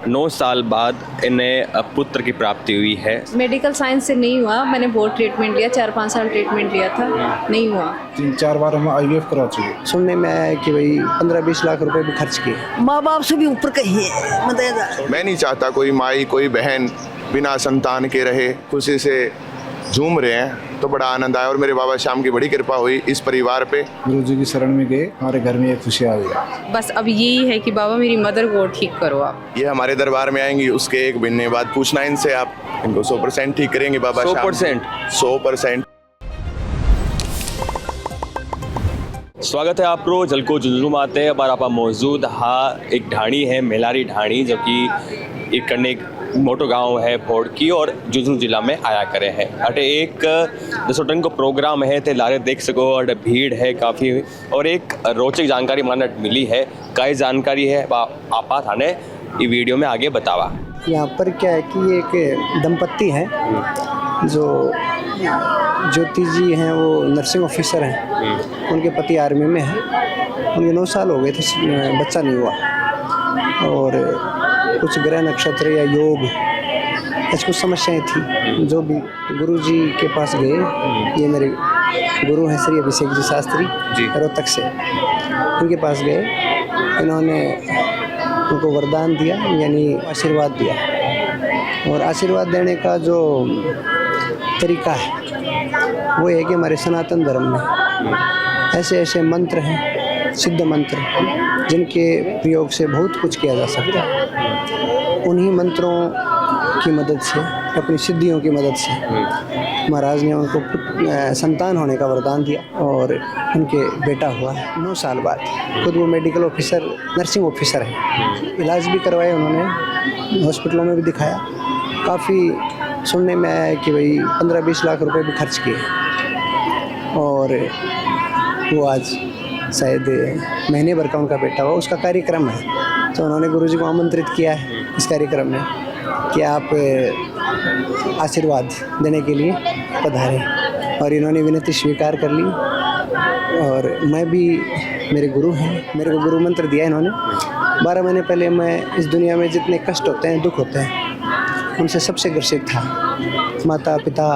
9 साल बाद इन्हें पुत्र की प्राप्ति हुई है। मेडिकल साइंस से नहीं हुआ, मैंने बहुत ट्रीटमेंट लिया, 4-5 साल ट्रीटमेंट लिया था, नहीं हुआ। 3-4 बार हम IVF करा चुके। सुनने में आया है कि भाई 15-20 लाख रुपए भी खर्च किए। माँ बाप से भी ऊपर कहीं है मतलब। मैं नहीं चाहता कोई माई कोई बहन बिना संतान के रहे, खुशी से झूम रहे हैं तो बड़ा आनंद आया। और मेरे बाबा श्याम की बड़ी कृपा हुई इस परिवार पे। गुरु जी की शरण में गए, हमारे घर में एक खुशी आ गई। बस अब यही है कि बाबा मेरी मदर को ठीक करो आप। ये हमारे दरबार में आएंगी, उसके 1 महीने बाद पूछना इनसे, आप इनको 100% ठीक करेंगे बाबा श्याम। 100%। स्वागत है आपको जलको जुलूम आते हैं पर आप मौजूद हाँ एक ढाणी है मेलारी ढाणी जो कि एक करने एक मोटो गांव है फोड़ की और झुंझुनू जिला में आया करे हैं। अटे एक 10 टन को प्रोग्राम है ते लारे देख सको और भीड़ है काफ़ी और एक रोचक जानकारी मानट मिली है। कई जानकारी है आपा थाने ये वीडियो में आगे बतावा। यहाँ पर क्या है कि एक दंपत्ति है जो ज्योति जी हैं, वो नर्सिंग ऑफिसर हैं, उनके पति आर्मी में हैं, उनके 9 साल हो गए थे, बच्चा नहीं हुआ और कुछ ग्रह नक्षत्र या योग ऐसी कुछ समस्याएं थी। जो भी गुरु जी के पास गए, ये मेरे गुरु हैं श्री अभिषेक जी शास्त्री रोहतक से, उनके पास गए, इन्होंने उनको वरदान दिया यानी आशीर्वाद दिया। और आशीर्वाद देने का जो तरीका है वो है कि हमारे सनातन धर्म में ऐसे ऐसे मंत्र हैं, सिद्ध मंत्र, जिनके प्रयोग से बहुत कुछ किया जा सकता है। उन्हीं मंत्रों की मदद से, अपनी सिद्धियों की मदद से महाराज ने उनको संतान होने का वरदान दिया और उनके बेटा हुआ है 9 साल बाद। खुद वो मेडिकल ऑफिसर, नर्सिंग ऑफिसर है। इलाज भी करवाए उन्होंने, हॉस्पिटलों में भी दिखाया। काफ़ी सुनने में आया है कि भाई 15-20 लाख रुपए भी खर्च किए और वो आज शायद महीने भर का उनका बेटा हुआ। उसका कार्यक्रम है तो उन्होंने गुरुजी को आमंत्रित किया है इस कार्यक्रम में कि आप आशीर्वाद देने के लिए पधारें और इन्होंने विनती स्वीकार कर ली। और मैं भी, मेरे गुरु हैं, मेरे को गुरु मंत्र दिया इन्होंने। 12 महीने पहले मैं इस दुनिया में जितने कष्ट होते हैं, दुख होते हैं, उनसे सबसे ग्रसित था। माता पिता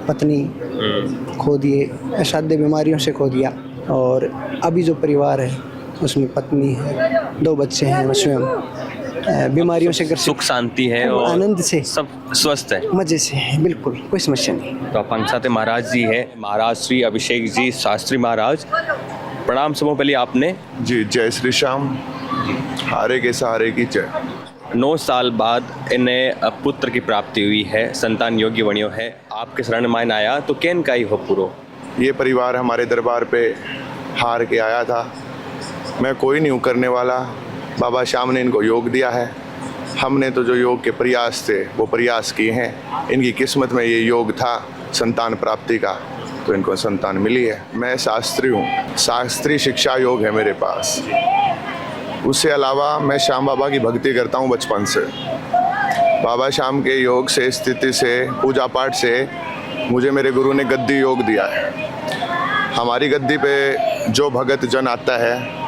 पत्नी खो दिए, असाध्य बीमारियों से खो दिया। और अभी जो परिवार है उसमें पत्नी है, 2 बच्चे हैं, स्वयं बीमारियों से ग्रसित, सुख शांति है और आनंद से सब स्वस्थ है, मजे से है, बिल्कुल कोई समस्या नहीं। तो अपन साथ महाराज जी है, महाराज श्री अभिषेक जी शास्त्री महाराज। प्रणाम समूह पहले आपने जी। जय श्री श्याम, हारे के सहारे की जय। 9 साल बाद इन्हें पुत्र की प्राप्ति हुई है, संतान योग्य बनियो है। आपके शरण में आया तो कैन का ही हो पूरो। ये परिवार हमारे दरबार पे हार के आया था। मैं कोई नहीं हूँ करने वाला, बाबा श्याम ने इनको योग दिया है। हमने तो जो योग के प्रयास थे वो प्रयास किए हैं। इनकी किस्मत में ये योग था संतान प्राप्ति का, तो इनको संतान मिली है। मैं शास्त्री हूँ, शास्त्रीय शिक्षा योग है मेरे पास। उससे अलावा मैं श्याम बाबा की भक्ति करता हूँ बचपन से। बाबा श्याम के योग से, स्थिति से, पूजा पाठ से मुझे मेरे गुरु ने गद्दी योग दिया है। हमारी गद्दी पे जो भगत जन आता है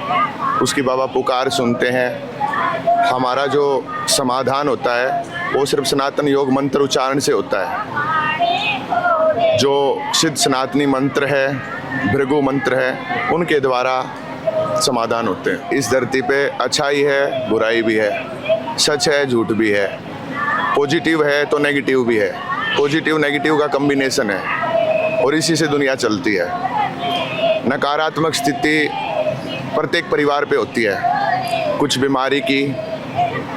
उसकी बाबा पुकार सुनते हैं। हमारा जो समाधान होता है वो सिर्फ सनातन योग मंत्र उच्चारण से होता है। जो सिद्ध सनातनी मंत्र है, भृगु मंत्र है, उनके द्वारा समाधान होते हैं। इस धरती पे अच्छाई है, बुराई भी है, सच है, झूठ भी है, पॉजिटिव है तो नेगेटिव भी है। पॉजिटिव नेगेटिव का कॉम्बिनेशन है और इसी से दुनिया चलती है। नकारात्मक स्थिति प्रत्येक परिवार पे होती है, कुछ बीमारी की,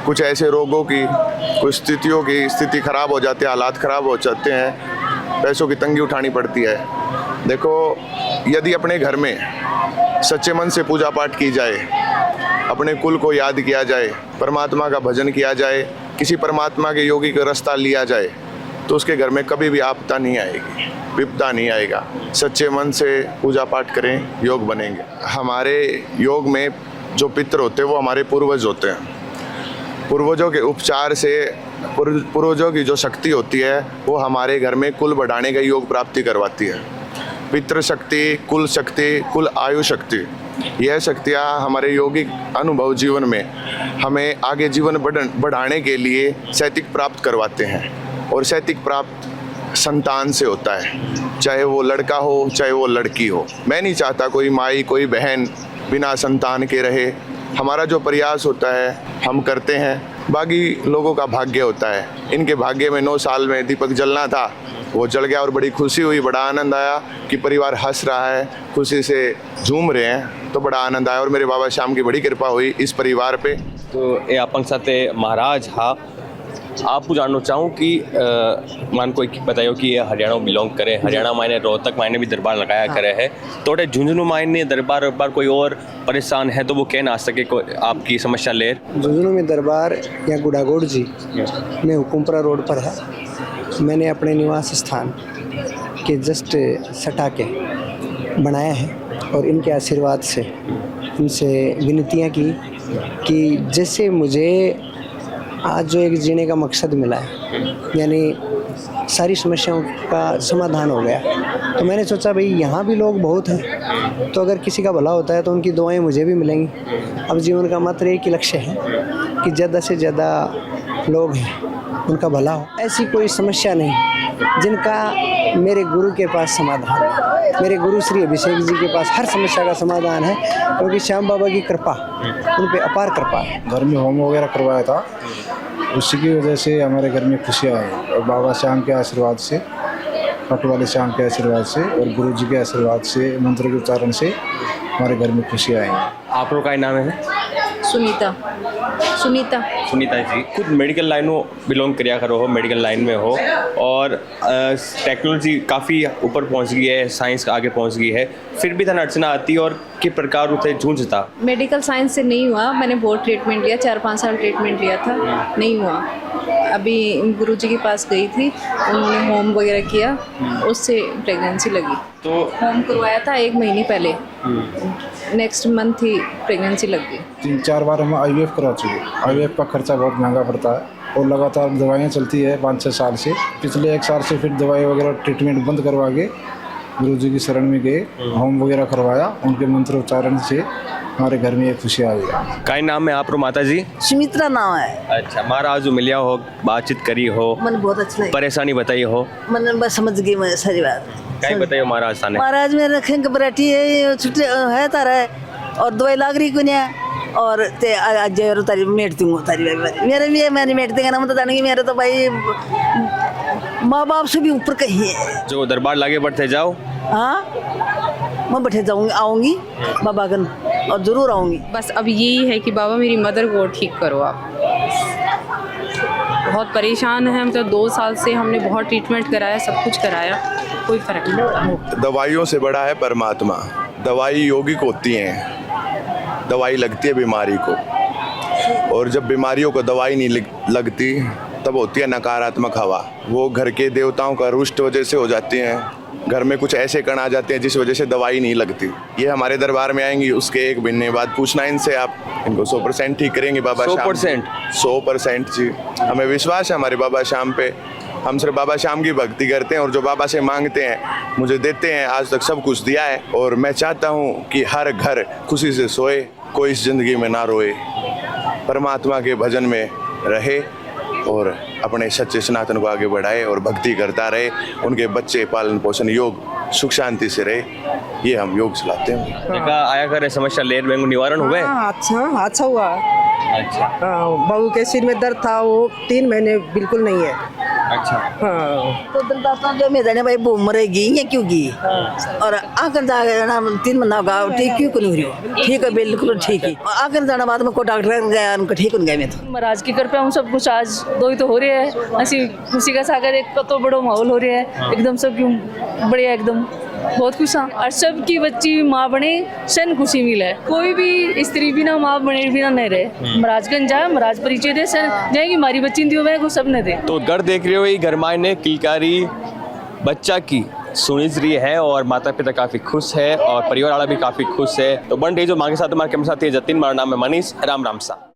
कुछ ऐसे रोगों की, कुछ स्थितियों की। स्थिति खराब हो जाती है, हालात खराब हो जाते हैं, पैसों की तंगी उठानी पड़ती है। देखो, यदि अपने घर में सच्चे मन से पूजा पाठ की जाए, अपने कुल को याद किया जाए, परमात्मा का भजन किया जाए, किसी परमात्मा के योगी का रास्ता लिया जाए, तो उसके घर में कभी भी आपदा नहीं आएगी, विपदा नहीं आएगा। सच्चे मन से पूजा पाठ करें, योग बनेंगे। हमारे योग में जो पितर होते हैं वो हमारे पूर्वज होते हैं। पूर्वजों के उपचार से, पूर्वजों की जो शक्ति होती है वो हमारे घर में कुल बढ़ाने का योग प्राप्ति करवाती है। पितृशक्ति, कुल आयु शक्ति, यह शक्तियाँ हमारे यौगिक अनुभव जीवन में हमें आगे जीवन बढ़ाने के लिए शैतिक प्राप्त करवाते हैं। और शैतिक प्राप्त संतान से होता है, चाहे वो लड़का हो चाहे वो लड़की हो। मैं नहीं चाहता कोई माई कोई बहन बिना संतान के रहे। हमारा जो प्रयास होता है हम करते हैं, बाकी लोगों का भाग्य होता है। इनके भाग्य में 9 साल में दीपक जलना था, वो जल गया और बड़ी खुशी हुई, बड़ा आनंद आया कि परिवार हंस रहा है, खुशी से झूम रहे हैं, तो बड़ा आनंद आया। और मेरे बाबा श्याम की बड़ी कृपा हुई इस परिवार पे। तो ये अपने साथ महाराज हाँ, आपको जानना चाहूँ कि मान को बताइयो कि ये हरियाणा बिलोंग करे, हरियाणा मायने रोहतक मायने भी दरबार लगाया करे है, तो झुंझुनू मायने दरबार कोई और परेशान है तो वो कह ना सके कोई आपकी समस्या ले। झुंझुनू में दरबार या गुड़ागोड़ जी में हुकुमपुरा रोड पर है। मैंने अपने निवास स्थान के जस्ट सटा के बनाया है और इनके आशीर्वाद से इनसे विनतियाँ की कि जैसे मुझे आज जो एक जीने का मकसद मिला है, यानी सारी समस्याओं का समाधान हो गया, तो मैंने सोचा भाई यहाँ भी लोग बहुत हैं, तो अगर किसी का भला होता है तो उनकी दुआएं मुझे भी मिलेंगी। अब जीवन का मात्र एक ही लक्ष्य है कि ज़्यादा से ज़्यादा लोग हैं उनका भला हो। ऐसी कोई समस्या नहीं जिनका मेरे गुरु के पास समाधान है। मेरे गुरु श्री अभिषेक जी के पास हर समस्या का समाधान है, क्योंकि श्याम बाबा की कृपा उन पे अपार कृपा है। घर में होम वगैरह करवाया था, उसी की वजह से हमारे घर में खुशियाँ आई। और बाबा श्याम के आशीर्वाद से, पट वाले श्याम के आशीर्वाद से और गुरु जी के आशीर्वाद से, मंत्र के उच्चारण से हमारे घर में खुशियाँ आई। आप लोग का नाम है? सुनीता जी खुद मेडिकल लाइन में बिलोंग करिया करो हो, मेडिकल लाइन में हो और टेक्नोलॉजी काफ़ी ऊपर पहुंच गई है, साइंस आगे पहुंच गई है, फिर भी धन अड़चना आती और किस प्रकार उसे जूझता? मेडिकल साइंस से नहीं हुआ, मैंने बहुत ट्रीटमेंट लिया, 4-5 साल ट्रीटमेंट लिया था, नहीं हुआ। अभी गुरुजी के पास गई थी, उन्होंने होम वगैरह किया, उससे प्रेगनेंसी लगी। तो होम करवाया था 1 महीने पहले, नेक्स्ट मंथ ही प्रेगनेंसी लग गई। 3-4 बार हम IVF करा चुके। IVF का खर्चा बहुत महंगा पड़ता है और लगातार दवाइयाँ चलती है 5-6 साल से। पिछले 1 साल से फिर दवाई वगैरह ट्रीटमेंट बंद करवा के गुरु जी की शरण में गए, होम वगैरह करवाया, उनके मंत्रोच्चारण से हमारे घर में एक खुशी आ गई। काय नाम है आप माता जी? सुमित्रा नाम है। अच्छा, महाराज मिलिया हो, बातचीत करी हो, मन बहुत अच्छा लगा, परेशानी बताई हो? मन बस समझ गई मैं सारी बात। क्या बताइए महाराज थाने? महाराज मेरे रखें घबराहटी है, छुट्टी है तारा है और दवाई लाग रही को नहीं, और ते आज तारी मेट दूंगा तारी मेरे भी मैंने मेट देंगे ना, मतलब जानेंगे मेरे तो भाई माँ बाप से भी ऊपर कहीं है। जो दरबार लागे बढ़ते जाओ। हाँ, मैं बैठे जाऊंगी, आऊँगी बाबा गन और ज़रूर आऊँगी। बस अब यही है कि बाबा मेरी मदर को ठीक करो आप। बहुत परेशान है हम, तो 2 साल से हमने बहुत ट्रीटमेंट कराया, सब कुछ कराया, कोई फर्क नहीं पड़ा। दवाइयों से बड़ा है परमात्मा। दवाई यौगिक होती हैं, दवाई लगती है बीमारी को, और जब बीमारियों को दवाई नहीं लगती तब होती है नकारात्मक हवा। वो घर के देवताओं का रुष्ट वजह से हो जाती हैं, घर में कुछ ऐसे कण आ जाते हैं जिस वजह से दवाई नहीं लगती। ये हमारे दरबार में आएंगी, उसके 1 महीने बाद पूछना इनसे, आप इनको 100% ठीक करेंगे बाबा श्याम। 100% जी, हमें विश्वास है हमारे बाबा श्याम पे। हम सिर्फ बाबा श्याम की भक्ति करते हैं और जो बाबा से मांगते हैं मुझे देते हैं। आज तक सब कुछ दिया है और मैं चाहता हूँ कि हर घर खुशी से सोए, कोई इस जिंदगी में ना रोए, परमात्मा के भजन में रहे और अपने सच्चे सनातन को आगे बढ़ाए और भक्ति करता रहे। उनके बच्चे पालन पोषण योग सुख शांति से रहे, ये हम योग चलाते हैं। देखा आया करे समस्या लेर में निवारण हुए? अच्छा हुआ। अच्छा, बहू के सिर में दर्द था, वो 3 महीने बिल्कुल नहीं है। अच्छा, हाँ। तो दर्द जो मैं जाने भाई वो मरेगी या क्यों की, और आकर जाना 3 महीना का ठीक क्यों नहीं हो, ठीक है बिल्कुल ठीक है। आकर जाना बाद में को डॉक्टर गया, उनको ठीक हो गया। मैं तो महाराज की कृपा हम सब कुछ आज 2 ही तो हो रही है, हंसी खुशी का सागर एक तो बड़ा माहौल हो रहा है, एकदम सब क्यों बढ़िया, एकदम बहुत खुश हाँ। और सबकी बच्ची माँ बने सन खुशी मिले, कोई भी स्त्री बिना माँ बने बिना नहीं रहे। महाराजगंज जाए, महाराज परिचय दे सन जाएगी, हमारी बच्ची दियो वह को सब ने दे। तो घर देख रहे हो, ये घर माँ ने किलकारी बच्चा की सुनिज रही है और माता पिता काफ़ी खुश है और परिवार वाला भी काफ़ी खुश है। तो बन रही जो माँ के साथ हमारे साथ ये जतिन, हमारा नाम है मनीष। राम राम सा।